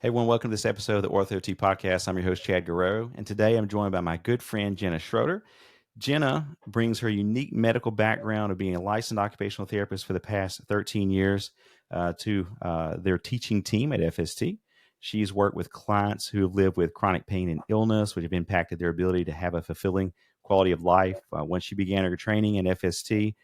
Hey, everyone, welcome to this episode of the OrthoT Podcast. I'm your host, Chad Guerrero, and today I'm joined by my good friend, Jena Shroeder. Jena brings her unique medical background of being a licensed occupational therapist for the past 13 years to their teaching team at FST. She's worked with clients who have lived with chronic pain and illness, which have impacted their ability to have a fulfilling quality of life. Once she began her training in FST,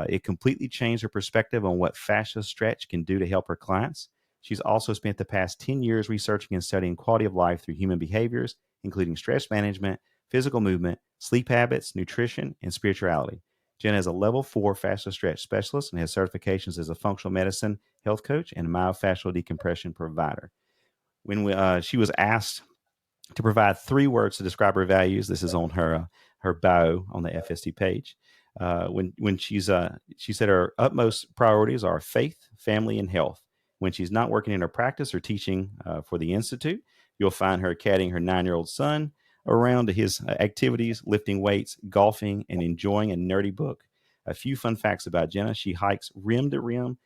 it completely changed her perspective on what fascia stretch can do to help her clients. She's also spent the past 10 years researching and studying quality of life through human behaviors, including stress management, physical movement, sleep habits, nutrition, and spirituality. Jen is a level 4 fascia stretch specialist and has certifications as a functional medicine health coach and myofascial decompression provider. When she was asked to provide 3 words to describe her values, this is on her bio on the FST page. She said her utmost priorities are faith, family, and health. When she's not working in her practice or teaching for the Institute, you'll find her caddying her 9-year-old son around to his activities, lifting weights, golfing, and enjoying a nerdy book. A few fun facts about Jenna. She hikes rim to rim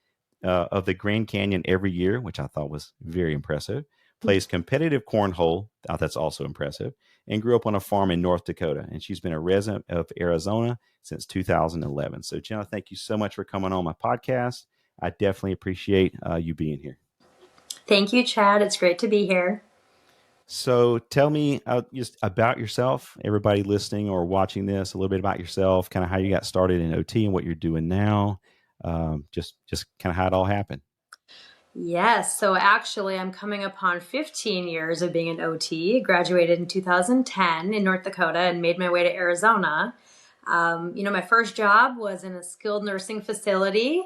of the Grand Canyon every year, which I thought was very impressive. Plays competitive cornhole. That's also impressive. And grew up on a farm in North Dakota. And she's been a resident of Arizona since 2011. So, Jenna, thank you so much for coming on my podcast. I definitely appreciate you being here. Thank you, Chad. It's great to be here. So tell me just about yourself, everybody listening or watching this, a little bit about yourself, kind of how you got started in OT and what you're doing now. Just kind of how it all happened. Yes, so actually I'm coming upon 15 years of being an OT. Graduated in 2010 in North Dakota and made my way to Arizona. My first job was in a skilled nursing facility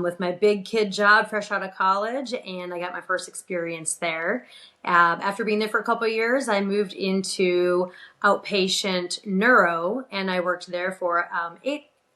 with my big kid job fresh out of college, and I got my first experience there. After being there for a couple of years, I moved into outpatient neuro, and I worked there for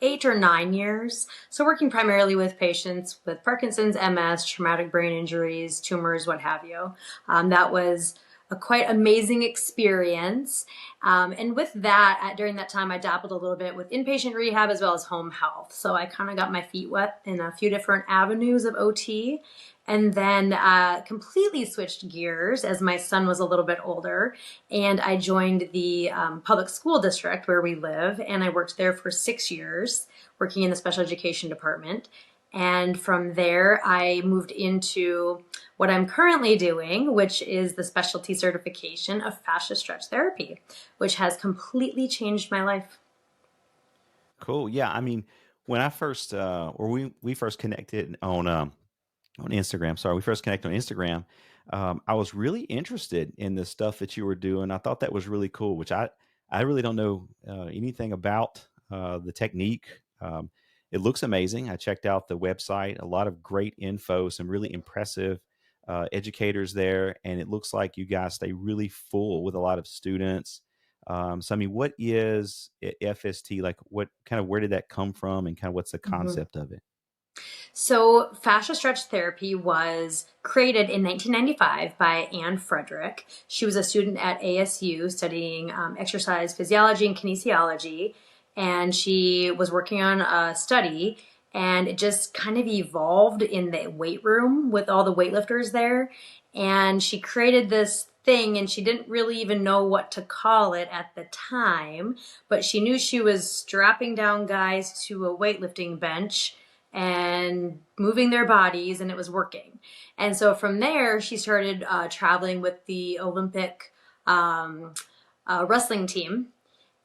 8 or 9 years. So working primarily with patients with Parkinson's, MS, traumatic brain injuries, tumors, what have you. That was a quite amazing experience. And with that, during that time, I dabbled a little bit with inpatient rehab as well as home health. So I kind of got my feet wet in a few different avenues of OT. And then completely switched gears as my son was a little bit older. And I joined the public school district where we live. And I worked there for 6 years, working in the special education department. And from there, I moved into what I'm currently doing, which is the specialty certification of fascia stretch therapy, which has completely changed my life. Cool. Yeah. I mean, when I first, or we first connected on Instagram. Sorry, we first connected on Instagram. I was really interested in the stuff that you were doing. I thought that was really cool, which I really don't know anything about the technique. It looks amazing. I checked out the website, a lot of great info, some really impressive educators there, and it looks like you guys stay really full with a lot of students. So, I mean, what is FST like? What kind of where did that come from, and kind of what's the Mhm. concept of it? So, fascia stretch therapy was created in 1995 by Anne Frederick. She was a student at ASU studying exercise physiology and kinesiology, and she was working on a study, and it just kind of evolved in the weight room with all the weightlifters there. And she created this thing, and she didn't really even know what to call it at the time, but she knew she was strapping down guys to a weightlifting bench and moving their bodies, and it was working. And so from there, she started traveling with the Olympic wrestling team,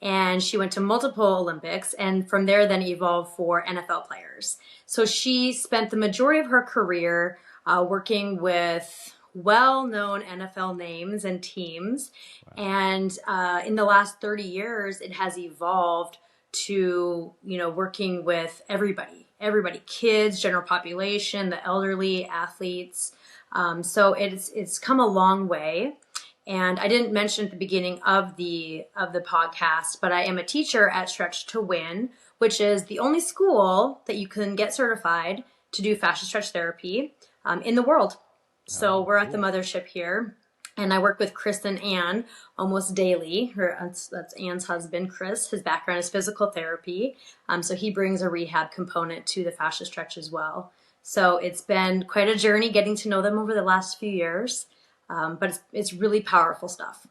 and she went to multiple Olympics, and from there then evolved for NFL players. So she spent the majority of her career working with well-known NFL names and teams. Wow. And in the last 30 years, it has evolved to, working with everybody, kids, general population, the elderly, athletes. So it's come a long way. And I didn't mention at the beginning of the podcast, but I am a teacher at Stretch to Win, which is the only school that you can get certified to do fascia stretch therapy in the world. So we're at the mothership here. And I work with Chris and Anne almost daily. That's Anne's husband, Chris. His background is physical therapy. So he brings a rehab component to the fascia stretch as well. So it's been quite a journey getting to know them over the last few years. But it's really powerful stuff.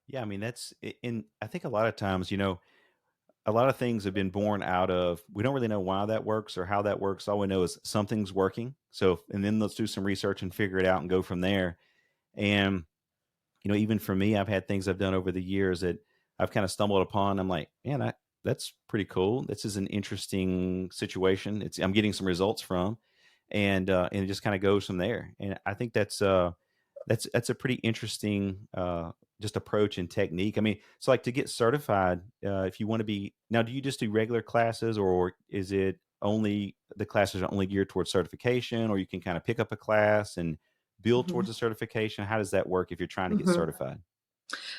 Yeah, I mean that's in. I think a lot of times, a lot of things have been born out of we don't really know why that works or how that works. All we know is something's working. So, and then let's do some research and figure it out and go from there. And even for me, I've had things I've done over the years that I've kind of stumbled upon. I'm like, man, that's pretty cool. This is an interesting situation. I'm getting some results from, and it just kind of goes from there. And I think that's a pretty interesting just approach and technique. I mean, so like to get certified, if you want to be now, do you just do regular classes, or is it only the classes are only geared towards certification, or you can kind of pick up a class and build Hmm. towards a certification? How does that work if you're trying to get Hmm. certified?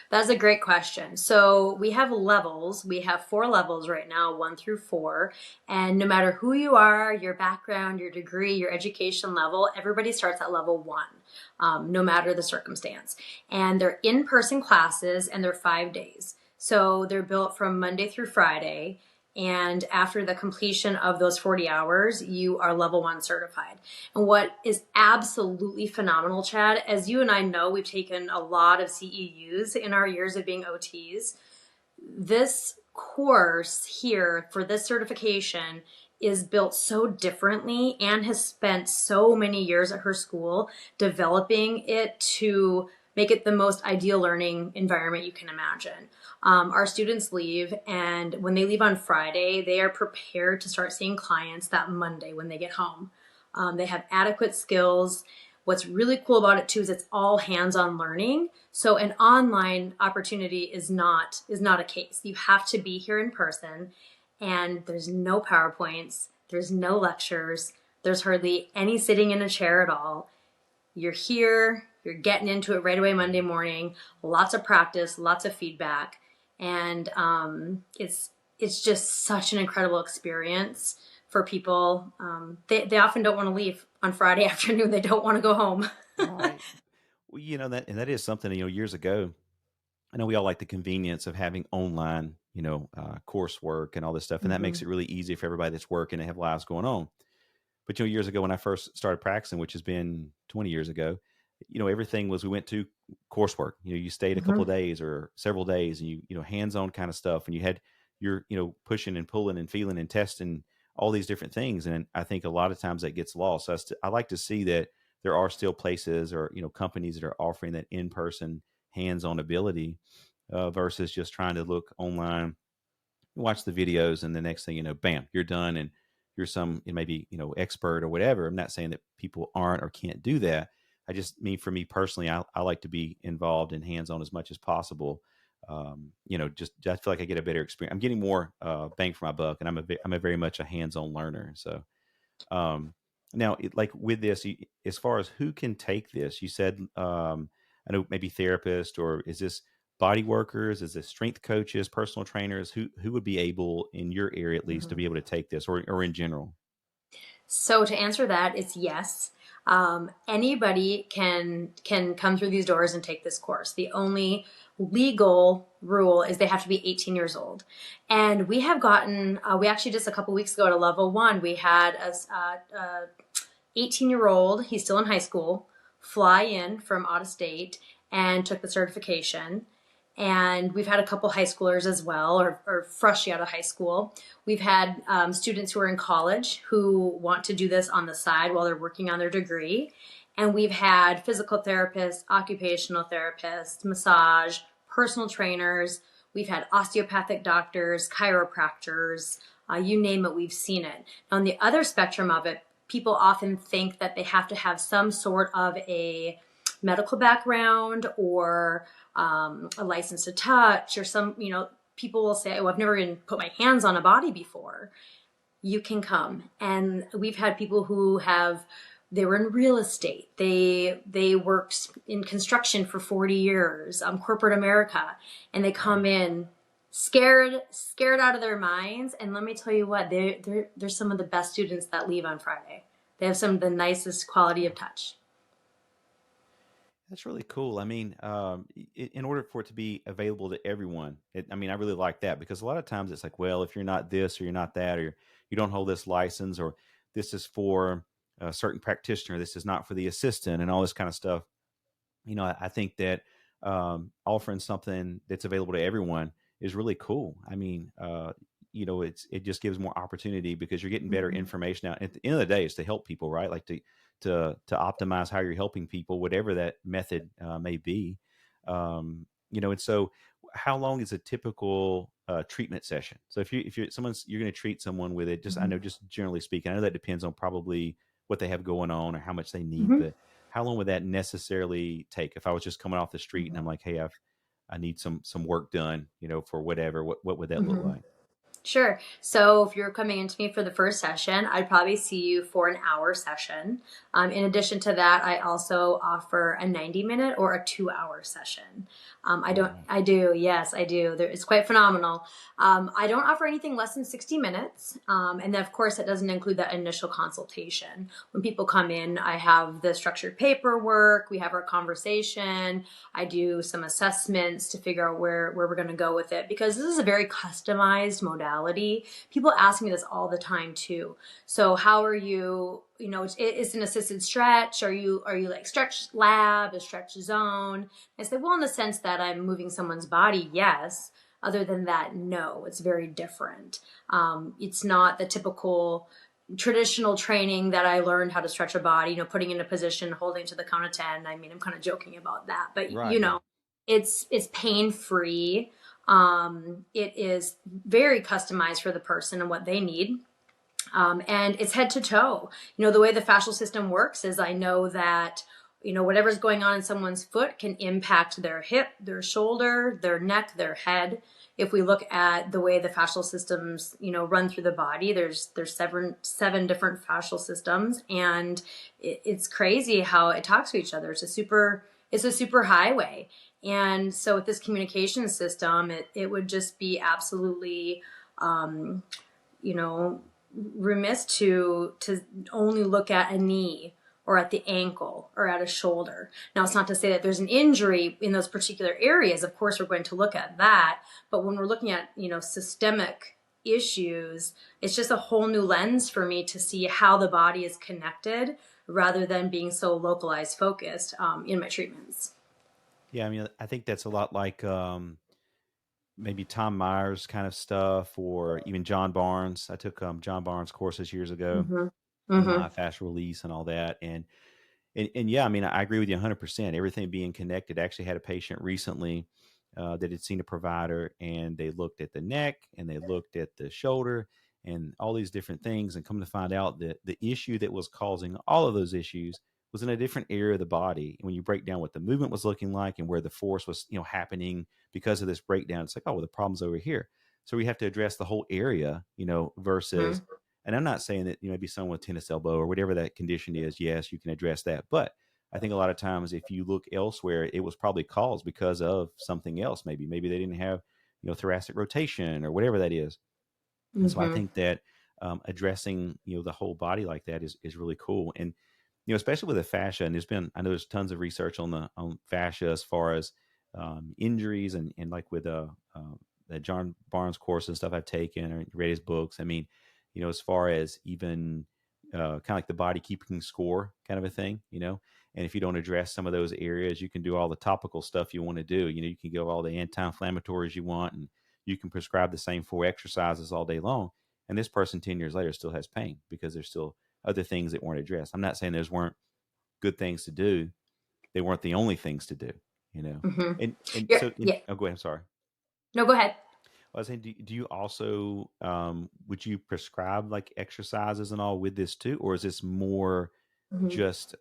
That's a great question. So we have levels. We have 4 levels right now, 1 through 4. And no matter who you are, your background, your degree, your education level, everybody starts at level 1, no matter the circumstance. And they're in person classes and they're 5 days. So they're built from Monday through Friday. And after the completion of those 40 hours, you are level 1 certified. And what is absolutely phenomenal, Chad, as you and I know, we've taken a lot of CEUs in our years of being OTs. This course here for this certification is built so differently and has spent so many years at her school developing it to make it the most ideal learning environment you can imagine. Our students leave, and when they leave on Friday, they are prepared to start seeing clients that Monday when they get home. They have adequate skills. What's really cool about it too is it's all hands-on learning. So an online opportunity is not a case. You have to be here in person, and there's no PowerPoints, there's no lectures, there's hardly any sitting in a chair at all. You're here, you're getting into it right away Monday morning. Lots of practice, lots of feedback, and it's just such an incredible experience for people. They often don't want to leave on Friday afternoon. They don't want to go home. Right. Well, that is something, years ago, I know we all like the convenience of having online, coursework and all this stuff, and that makes Hmm. it really easy for everybody that's working and have lives going on. But years ago when I first started practicing, which has been 20 years ago, everything was we went to coursework. You stayed a couple of Hmm. days or several days, and hands-on kind of stuff, and you had your pushing and pulling and feeling and testing all these different things. And I think a lot of times that gets lost. So I like to see that there are still places or companies that are offering that in-person hands-on ability versus just trying to look online, watch the videos, and the next thing you know, bam, you're done, and you're some maybe expert or whatever. I'm not saying that people aren't or can't do that. I just mean for me personally, I like to be involved and hands on as much as possible. Just I feel like I get a better experience. I'm getting more bang for my buck, and I'm a very much a hands on learner. So um, now, like with this, as far as who can take this, you said, I know maybe therapist, or is this body workers? Is this strength coaches, personal trainers? Who would be able in your area at least to Hmm. be able to take this, or in general? So to answer that, it's yes. Anybody can come through these doors and take this course. The only legal rule is they have to be 18 years old. And we have gotten, we actually just a couple weeks ago at a level 1, we had a 18-year-old, he's still in high school, fly in from out of state and took the certification. And we've had a couple high schoolers as well, or freshly out of high school. We've had students who are in college who want to do this on the side while they're working on their degree. And we've had physical therapists, occupational therapists, massage, personal trainers. We've had osteopathic doctors, chiropractors, you name it, we've seen it. On the other spectrum of it, people often think that they have to have some sort of a medical background or a license to touch, or some, people will say, oh, I've never even put my hands on a body before. You can come. And we've had people who they were in real estate. They worked in construction for 40 years, corporate America, and they come Wow. in scared out of their minds. And let me tell you what, they're some of the best students that leave on Friday. They have some of the nicest quality of touch. That's really cool. I mean, in order for it to be available to everyone, I mean, I really like that because a lot of times it's like, well, if you're not this or you're not that, or you don't hold this license, or this is for a certain practitioner, this is not for the assistant, and all this kind of stuff. I think that offering something that's available to everyone is really cool. I mean, it just gives more opportunity because you're getting better Mhm. information out. At the end of the day, it's to help people, right? Like to optimize how you're helping people, whatever that method may be. And so how long is a typical treatment session? So you're going to treat someone with it, just I Mhm. know, just generally speaking, I know that depends on probably what they have going on or how much they need, Mhm. but how long would that necessarily take? If I was just coming off the street and I'm Mhm. like, hey, I need some work done, for whatever, what would that look Mhm. like? Sure. So if you're coming into me for the first session, I'd probably see you for an hour session. In addition to that, I also offer a 90-minute or a 2-hour session. Oh wow. I do, yes, I do. It's quite phenomenal. I don't offer anything less than 60 minutes. And then, of course, that doesn't include that initial consultation. When people come in, I have the structured paperwork, we have our conversation, I do some assessments to figure out where we're going to go with it, because this is a very customized modality. People ask me this all the time too. So how are you, it's an assisted stretch. Are you like stretch lab, a stretch zone? I say, well, in the sense that I'm moving someone's body, yes. Other than that, no, it's very different. It's not the typical traditional training that I learned how to stretch a body, putting in a position, holding to the count of 10. I mean, I'm kind of joking about that, but Right. Yeah. it's pain free. It is very customized for the person and what they need. And it's head to toe. The way the fascial system works is I know that, whatever's going on in someone's foot can impact their hip, their shoulder, their neck, their head. If we look at the way the fascial systems, run through the body, there's seven different fascial systems, and it's crazy how it talks to each other. It's a super highway. And so with this communication system, it would just be absolutely, you know, remiss to only look at a knee or at the ankle or at a shoulder. Now, it's not to say that there's an injury in those particular areas. Of course, we're going to look at that. But when we're looking at, systemic issues, it's just a whole new lens for me to see how the body is connected rather than being so localized focused in my treatments. Yeah. I mean, I think that's a lot like maybe Tom Myers kind of stuff, or even John Barnes. I took John Barnes courses years ago, Mm-hmm. Mm-hmm. myofascial release and all that. And yeah, I mean, I agree with you 100%. Everything being connected. I actually had a patient recently that had seen a provider, and they looked at the neck and they looked at the shoulder and all these different things, and come to find out that the issue that was causing all of those issues was in a different area of the body. And when you break down what the movement was looking like and where the force was, happening because of this breakdown, it's like, oh, well, the problem's over here. So we have to address the whole area, versus, and I'm not saying that, maybe someone with tennis elbow or whatever that condition is, yes, you can address that. But I think a lot of times if you look elsewhere, it was probably caused because of something else. Maybe they didn't have, thoracic rotation or whatever that is. And so I Mm-hmm. think that addressing, the whole body like that is really cool. And, especially with the fascia, and I know there's tons of research on fascia as far as injuries, and like with the John Barnes course and stuff I've taken or read his books. I mean, as far as even kind of like the body keeping score kind of a thing, and if you don't address some of those areas, you can do all the topical stuff you want to do. You can go all the anti-inflammatories you want, and you can prescribe the same 4 exercises all day long. And this person 10 years later still has pain because there's still other things that weren't addressed. I'm not saying those weren't good things to do. They weren't the only things to do. Mm-hmm. And Yeah. so, Yeah. oh, go ahead. I'm sorry. No, go ahead. I was saying, do you also, would you prescribe like exercises and all with this too? Or is this more Mm-hmm. just,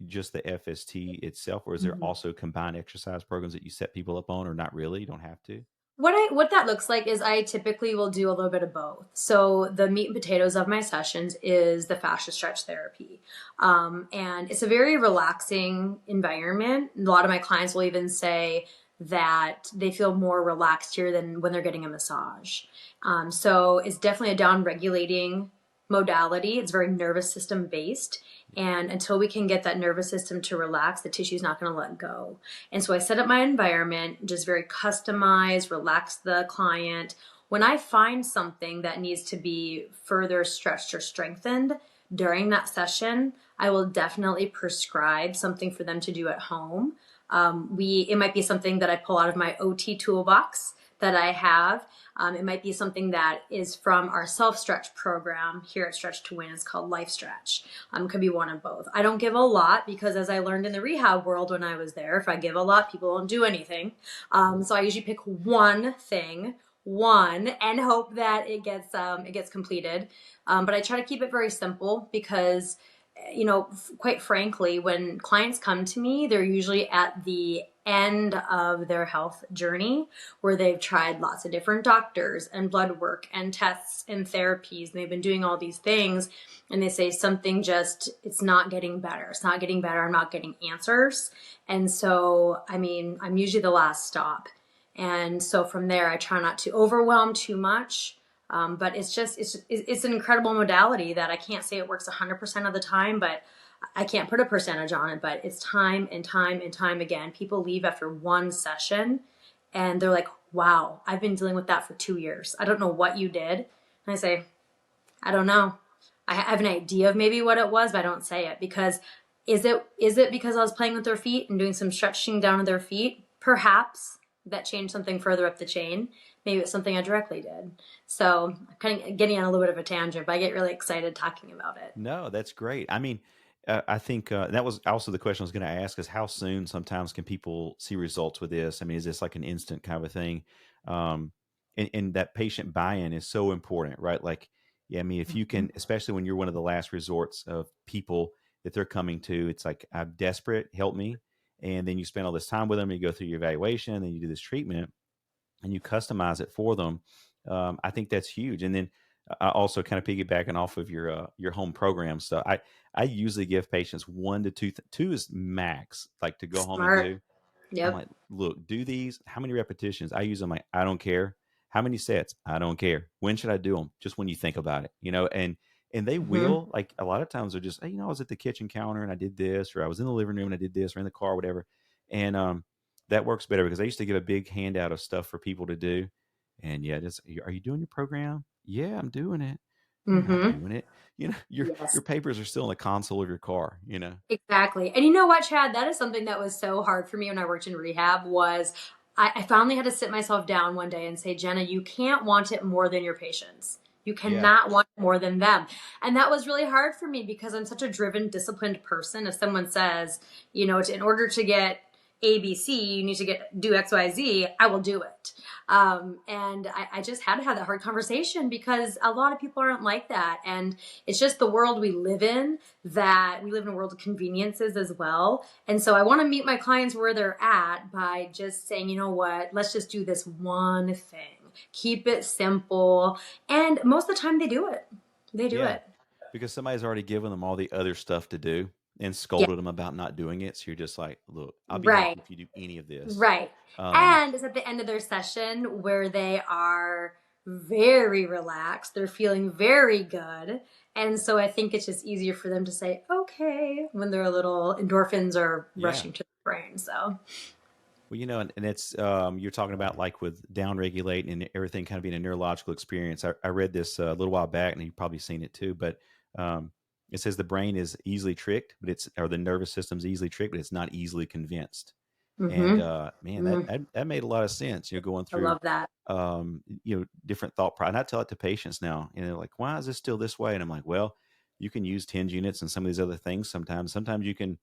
just the FST itself? Or is there Mm-hmm. also combined exercise programs that you set people up on, or not really? You don't have to? What that looks like is I typically will do a little bit of both. So the meat and potatoes of my sessions is the fascia stretch therapy, and it's a very relaxing environment. A lot of my clients will even say that they feel more relaxed here than when they're getting a massage. So it's definitely a down regulating modality. It's very nervous system based. And until we can get that nervous system to relax, the tissue's not going to let go. And so I set up my environment, just very customized, relax the client. When I find something that needs to be further stretched or strengthened, during that session, I will definitely prescribe something for them to do at home. It might be something that I pull out of my OT toolbox that I have. It might be something that is from our self-stretch program here at Stretch to Win. It's called Life Stretch. Could be one of both. I don't give a lot because, as I learned in the rehab world when I was there, if I give a lot, people won't do anything. So I usually pick one thing, and hope that it gets completed. But I try to keep it very simple because, quite frankly, when clients come to me, they're usually at the end of their health journey where they've tried lots of different doctors and blood work and tests and therapies, and they've been doing all these things, and they say it's not getting better. It's not getting better. I'm not getting answers. And so, I'm usually the last stop. And so from there, I try not to overwhelm too much. But it's an incredible modality that I can't say it works 100% of the time, but I can't put a percentage on it, but it's time and time and time again. People leave after one session and they're like, wow, I've been dealing with that for 2 years. I don't know what you did. And I say, I don't know. I have an idea of maybe what it was, but I don't say it because is it because I was playing with their feet and doing some stretching down with their feet? Perhaps that changed something further up the chain. Maybe it's something I directly did. So I'm kind of getting on a little bit of a tangent, but I get really excited talking about it. No, that's great. I mean, I think that was also the question I was going to ask is how soon sometimes can people see results with this? I mean, is this like an instant kind of a thing? Um, and that patient buy-in is so important, right? Like, yeah, I mean, if you Mhm. can, especially when you're one of the last resorts of people that they're coming to, it's like, I'm desperate, help me. And then you spend all this time with them, you go through your evaluation, and then you do this treatment and you customize it for them. I think that's huge. And then I also kind of piggybacking off of your home program stuff. I usually give patients 1 to 2. Two is max, like to go home and Smart. do. I'm Yep. like, look, do these. How many repetitions? I use them like, I don't care. How many sets? I don't care. When should I do them? Just when you think about it, and they Hmm. will, like, a lot of times they're just, hey, I was at the kitchen counter and I did this, or I was in the living room and I did this, or in the car, or whatever. And that works better because I used to give a big handout of stuff for people to do. And yeah, just, are you doing your program? Yeah, I'm doing it. You're not Hmm. doing it. Your Yes. papers are still in the console of your car. Exactly. And you know what, Chad? That is something that was so hard for me when I worked in rehab was I finally had to sit myself down one day and say, Jenna, you can't want it more than your patients. You Yeah. cannot want it more than them. And that was really hard for me because I'm such a driven, disciplined person. If someone says, in order to get ABC, you need to do XYZ, I will do it. And I just had to have that hard conversation because a lot of people aren't like that. And it's just the world we live in, that we live in a world of conveniences as well. And so I want to meet my clients where they're at by just saying, you know what, let's just do this one thing. Keep it simple. And most of the time they do it. They do Yeah. it. Because somebody's already given them all the other stuff to do and Yeah. scolded them about not doing it. So you're just like, look, I'll be Right. happy if you do any of this. Right. Um, And it's at the end of their session where they are very relaxed. They're feeling very good. And so I think it's just easier for them to say, okay, when their little endorphins are yeah. rushing to the brain. So, Well, and it's you're talking about like with down regulating and everything kind of being a neurological experience. I read this a little while back, and you've probably seen it too. But um, it says the brain is easily tricked, or the nervous system's easily tricked, but it's not easily convinced. And mm-hmm. man, that, Mm, that that made a lot of sense. Going I through love that. different thought process. And I tell it to patients now, like, why is this still this way? And I'm like, well, you can use TENS units and some of these other things. Sometimes you can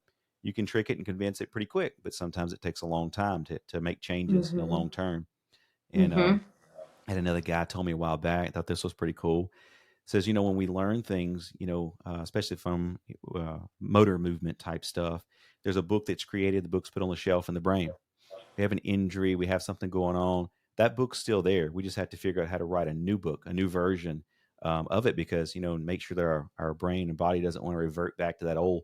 trick it and convince it pretty quick, but sometimes it takes a long time to make changes in the Mm-hmm. long term. And Mm-hmm. I had another guy told me a while back. I thought this was pretty cool. Says, when we learn things, especially from motor movement type stuff, there's a book that's created. The book's put on the shelf in the brain. We have an injury, we have something going on. That book's still there. We just have to figure out how to write a new book, a new version of it, because make sure that our brain and body doesn't want to revert back to that old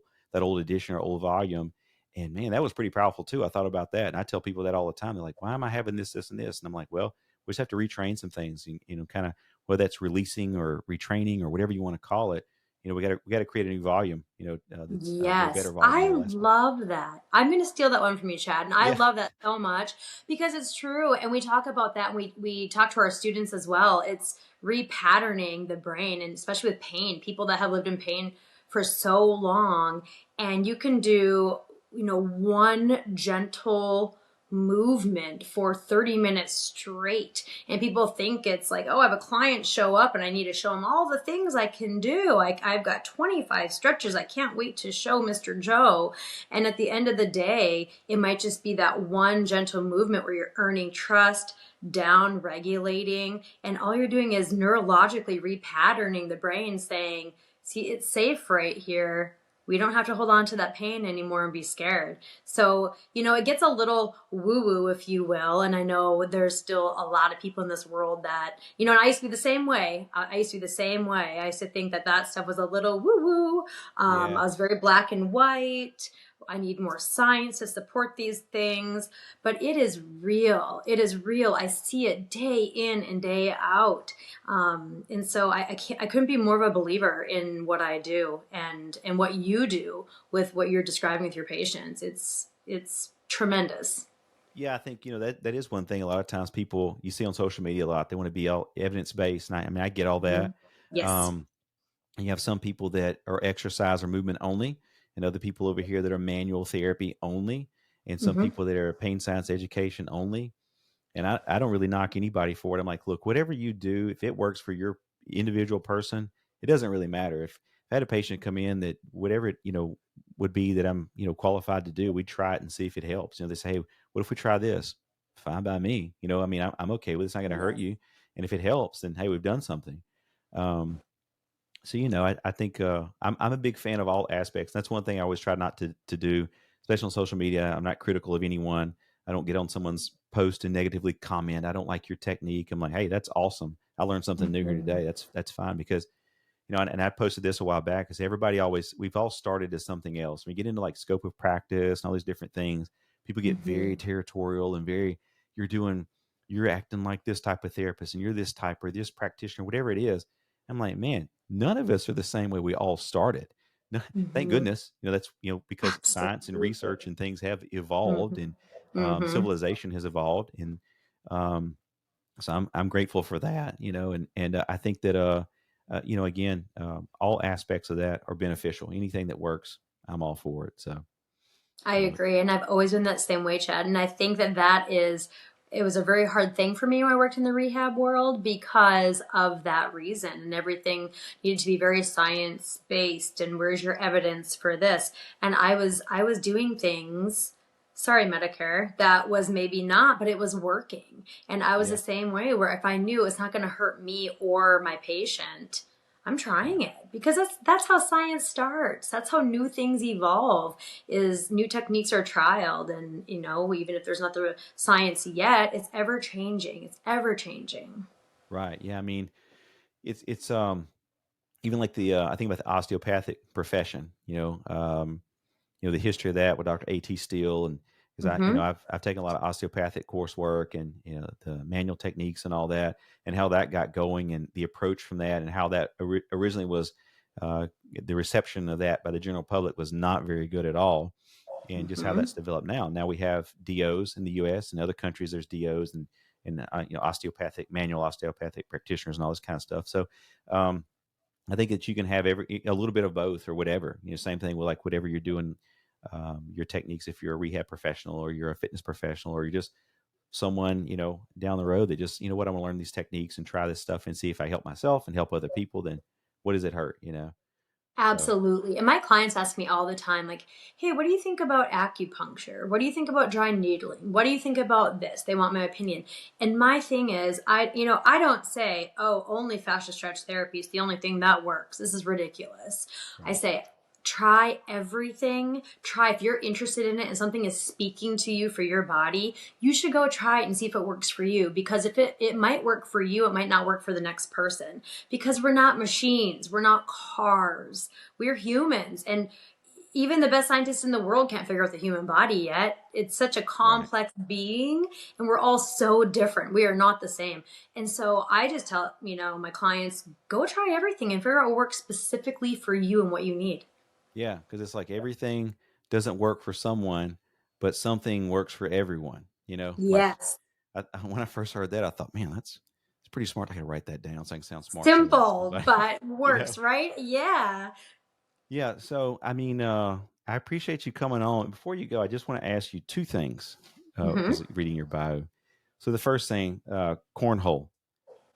edition or old volume. And man, that was pretty powerful too. I thought about that, and I tell people that all the time. They're like, "Why am I having this, this, and this?" And I'm like, "Well, we just have to retrain some things. Kind of whether that's releasing or retraining or whatever you want to call it. We got to create a new volume. That's a way better Yes, volume than I the last one." love that. I'm going to steal that one from you, Chad. And I Yeah, love that so much because it's true. And we talk about that and we talk to our students as well. It's repatterning the brain, and especially with pain, people that have lived in pain for so long, and you can do, one gentle movement for 30 minutes straight. And people think it's like, oh, I have a client show up and I need to show them all the things I can do. Like, I've got 25 stretches. I can't wait to show Mr. Joe. And at the end of the day, it might just be that one gentle movement where you're earning trust, down regulating, and all you're doing is neurologically repatterning the brain, saying, see, it's safe right here. We don't have to hold on to that pain anymore and be scared. So, it gets a little woo woo, if you will. And I know there's still a lot of people in this world that, and I used to be the same way. I used to be the same way. I used to think that stuff was a little woo woo. Yeah. I was very black and white. I need more science to support these things, but it is real. It is real. I see it day in and day out. And so I couldn't be more of a believer in what I do and what you do with what you're describing with your patients. It's tremendous. Yeah, I think that is one thing. A lot of times, people you see on social media a lot. They want to be all evidence based, and I mean, I get all Mm-hmm. that. Yes. Um, and you have some people that are exercise or movement only, and other people over here that are manual therapy only, and some Mm-hmm. people that are pain science education only. And I don't really knock anybody for it. I'm like, look, whatever you do, if it works for your individual person, it doesn't really matter. If I had a patient come in that whatever it, would be that I'm, qualified to do, we'd try it and see if it helps. They say, hey, what if we try this? Fine by me. I mean, I'm okay with it. It's not going to hurt Yes. you. And if it helps, then hey, we've done something. Um, so I think I'm a big fan of all aspects. That's one thing I always try not to do, especially on social media. I'm not critical of anyone. I don't get on someone's post and negatively comment. I don't like your technique. I'm like, hey, that's awesome. I learned something new here Mm-hmm. today. That's fine because and I posted this a while back because we've all started as something else. When you get into like scope of practice and all these different things, people get very Mm-hmm. territorial and very, you're doing, you're acting like this type of therapist and you're this type or this practitioner, whatever it is. I'm like, man, none of us are the same way we all started. No, thank Mm-hmm. goodness, that's, because science and research Absolutely. and things have evolved Mm-hmm. and Mm-hmm. civilization has evolved. And um, so I'm grateful for that, and I think that again, all aspects of that are beneficial. Anything that works, I'm all for it. So I uh, agree. And I've always been that same way, Chad. And I think it was a very hard thing for me when I worked in the rehab world because of that reason. And everything needed to be very science based. And where's your evidence for this? And I was doing things, sorry, Medicare, that was maybe not, but it was working. And I was the yeah, same way where if I knew it's not going to hurt me or my patient, I'm right, trying it because that's how science starts. That's how new things evolve is new techniques are trialed and even if there's not the science yet, it's ever changing. It's ever changing. right. Yeah, I mean, it's even like I think about the osteopathic profession. The history of that with Dr. A.T. Steele and because Mm-hmm. I've taken a lot of osteopathic coursework and the manual techniques and all that and how that got going and the approach from that and how that originally was the reception of that by the general public was not very good at all and just how Mm-hmm. that's developed now. Now we have DOs in the U.S. and other countries. There's DOs and osteopathic manual osteopathic practitioners and all this kind of stuff. So I think that you can have a little bit of both or whatever. Same thing with like whatever you're doing, your techniques. If you're a rehab professional or you're a fitness professional or you're just someone down the road that just what I want to learn these techniques and try this stuff and see if I help myself and help other people. Then what does it hurt? So Absolutely. And my clients ask me all the time, like, hey, what do you think about acupuncture? What do you think about dry needling? What do you think about this? They want my opinion. And my thing is, I don't say, oh, only fascia stretch therapy is the only thing that works. This is ridiculous. I right, say, try everything. Try if you're interested in it and something is speaking to you for your body, you should go try it and see if it works for you. Because if it might work for you, it might not work for the next person. Because we're not machines, we're not cars, we're humans. And even the best scientists in the world can't figure out the human body yet. It's such a right. complex being, and we're all so different. We are not the same. And so I just tell, my clients, go try everything and figure out what works specifically for you and what you need. Yeah, because it's like everything doesn't work for someone, but something works for everyone. Like Yes. when I first heard that, I thought, man, it's pretty smart. I got to write that down so I can sound smart Simple, somebody. but you know, works, right? Yeah. Yeah. So, I mean, I appreciate you coming on. Before you go, I just want to ask you two things Hmm. because reading your bio. So, the first thing, cornhole.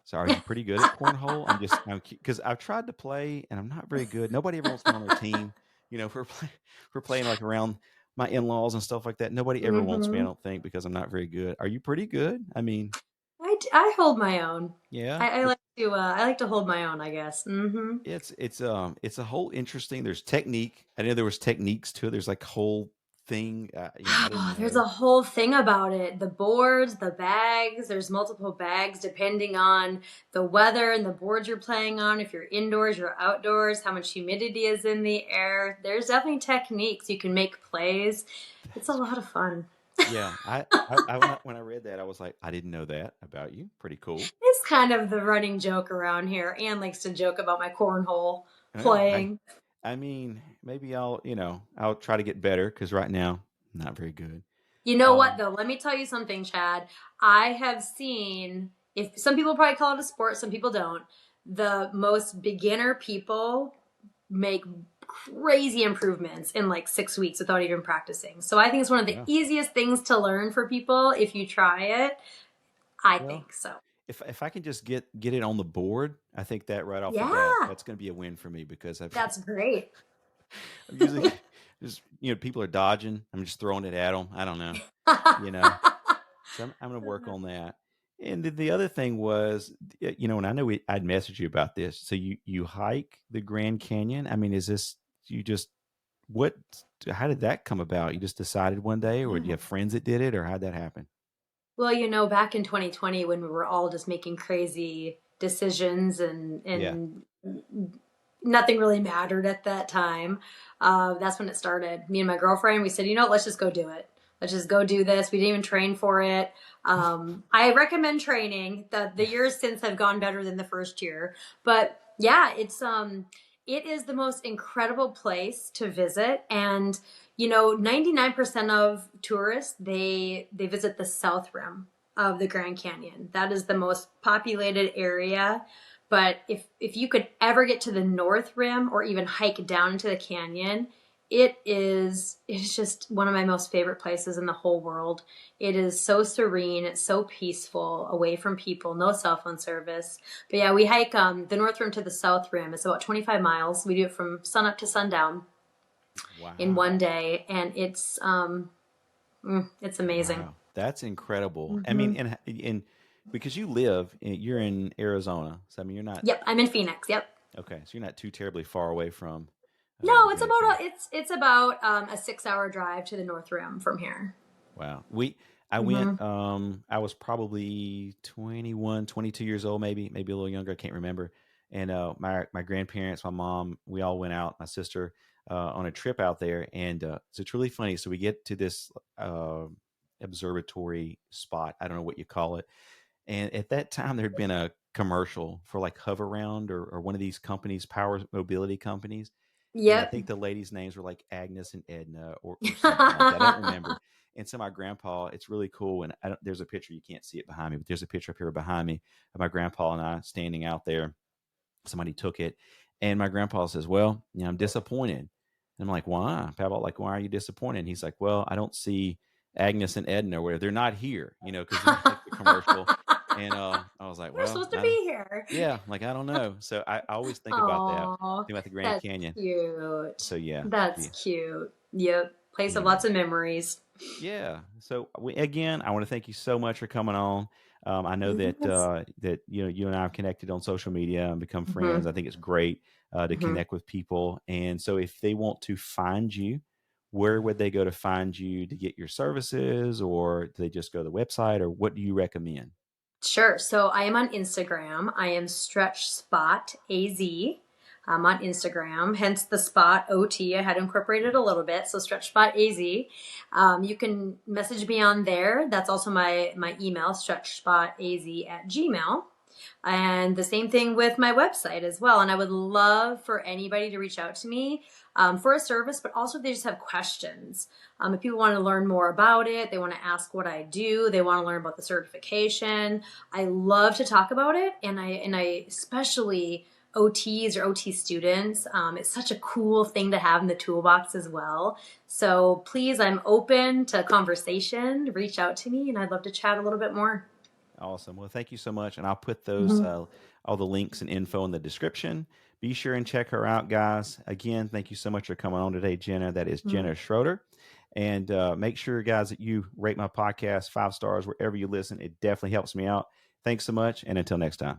So, are you pretty good at cornhole? I'm because I've tried to play and I'm not very good. Nobody ever wants me on their team. If we're playing like around my in laws and stuff like that. Nobody ever wants me, I Hmm. don't think, because I'm not very good. Are you pretty good? I mean, I hold my own. yeah. I like to hold my own, I guess. Hmm. It's a whole interesting. There's technique. I know there was techniques to it. There's like whole thing. I didn't Oh, there's know. a whole thing about it. The boards, the bags, there's multiple bags depending on the weather and the boards you're playing on. If you're indoors, you're outdoors, how much humidity is in the air. There's definitely techniques. You can make plays. It's a That's lot of fun. yeah. When I read that, I was like, I didn't know that about you. Pretty cool. It's kind of the running joke around here. Anne likes to joke about my cornhole Yeah. playing. I mean, maybe I'll try to get better because right now, not very good. You know what Um, though? Let me tell you something, Chad. I have seen, if some people probably call it a sport, some people don't. The most beginner people make crazy improvements in like 6 weeks without even practicing. So I think it's one of the yeah. easiest things to learn for people if you try it. I Well, think so. if I can just get it on the board, I think that right off the bat, Yeah, that's going to be a win for me because that's great. I'm usually just people are dodging. I'm just throwing it at them. I don't know, you know. So I'm going to work on that. And the other thing was, and I know I'd messaged you about this. So you hike the Grand Canyon. I mean, is this you just what? How did that come about? You just decided one day, or did you Yeah. have friends that did it, or how'd that happen? Well, back in 2020 when we were all just making crazy decisions and Yeah. nothing really mattered at that time. That's when it started. Me and my girlfriend, we said, let's just go do it. Let's just go do this. We didn't even train for it. I recommend training. The years since have gone better than the first year. But yeah, it is the most incredible place to visit. And 99% of tourists, they visit the south rim of the Grand Canyon. That is the most populated area. But if you could ever get to the north rim or even hike down into the canyon, it's just one of my most favorite places in the whole world. It is so serene, it's so peaceful, away from people, no cell phone service. But yeah, we hike the north rim to the south rim. It's about 25 miles. We do it from sunup to sundown in one Wow. day, and it's amazing. Wow. That's incredible. I mean, Hmm. and because you're in Arizona, so I mean, you're not Yep, I'm in Phoenix. Yep. okay. So you're not too terribly far away from the No, it's Grand about Canyon. a 6 hour drive to the north rim from here. Wow. I went, Hmm. I was probably 21, 22 years old, maybe a little younger. I can't remember. And my grandparents, my mom, we all went out, my sister, on a trip out there. And so it's really funny. So we get to this uh, observatory spot. I don't know what you call it. And at that time, there had been a commercial for like Hoveround or one of these companies, power mobility companies. And I Yep. think the ladies' names were like Agnes and Edna or something like that. I don't remember. And so my grandpa, it's really cool. And there's a picture, you can't see it behind me, but there's a picture up here behind me of my grandpa and I standing out there. Somebody took it. And my grandpa says, well, I'm disappointed. And I'm like, why? Papa, like, why are you disappointed? And he's like, well, I don't see Agnes and Edna where they're not here, because it was like the commercial. And I was like, They're well, supposed to be here. yeah, like I don't know. So I always think about that, Oh, think about the Grand that's Canyon. cute. So yeah, That's yeah, cute. Yep. Place of yeah. lots of memories. Yeah. So again, I want to thank you so much for coming on. I know that Yes. that you and I have connected on social media and become friends. Hmm. I think it's great to Hmm. connect with people. And so, if they want to find you, where would they go to find you to get your services, or do they just go to the website, or what do you recommend? Sure. So I am on Instagram. I am Stretch Spot AZ. I'm on Instagram, hence the spot OT. I had incorporated a little bit. So Stretch Spot AZ. You can message me on there. That's also my email, stretchspotaz@gmail. And the same thing with my website as well. And I would love for anybody to reach out to me for a service, but also if they just have questions. If people want to learn more about it, they want to ask what I do, they want to learn about the certification. I love to talk about it, and I especially OTs or OT students. It's such a cool thing to have in the toolbox as well. So please, I'm open to conversation. Reach out to me, and I'd love to chat a little bit more. Awesome. Well, thank you so much. And I'll put those, all the links and info in the description. Be sure and check her out, guys. Again, thank you so much for coming on today, Jena. That is Jena Shroeder. And make sure, guys, that you rate my podcast 5 stars wherever you listen. It definitely helps me out. Thanks so much. And until next time.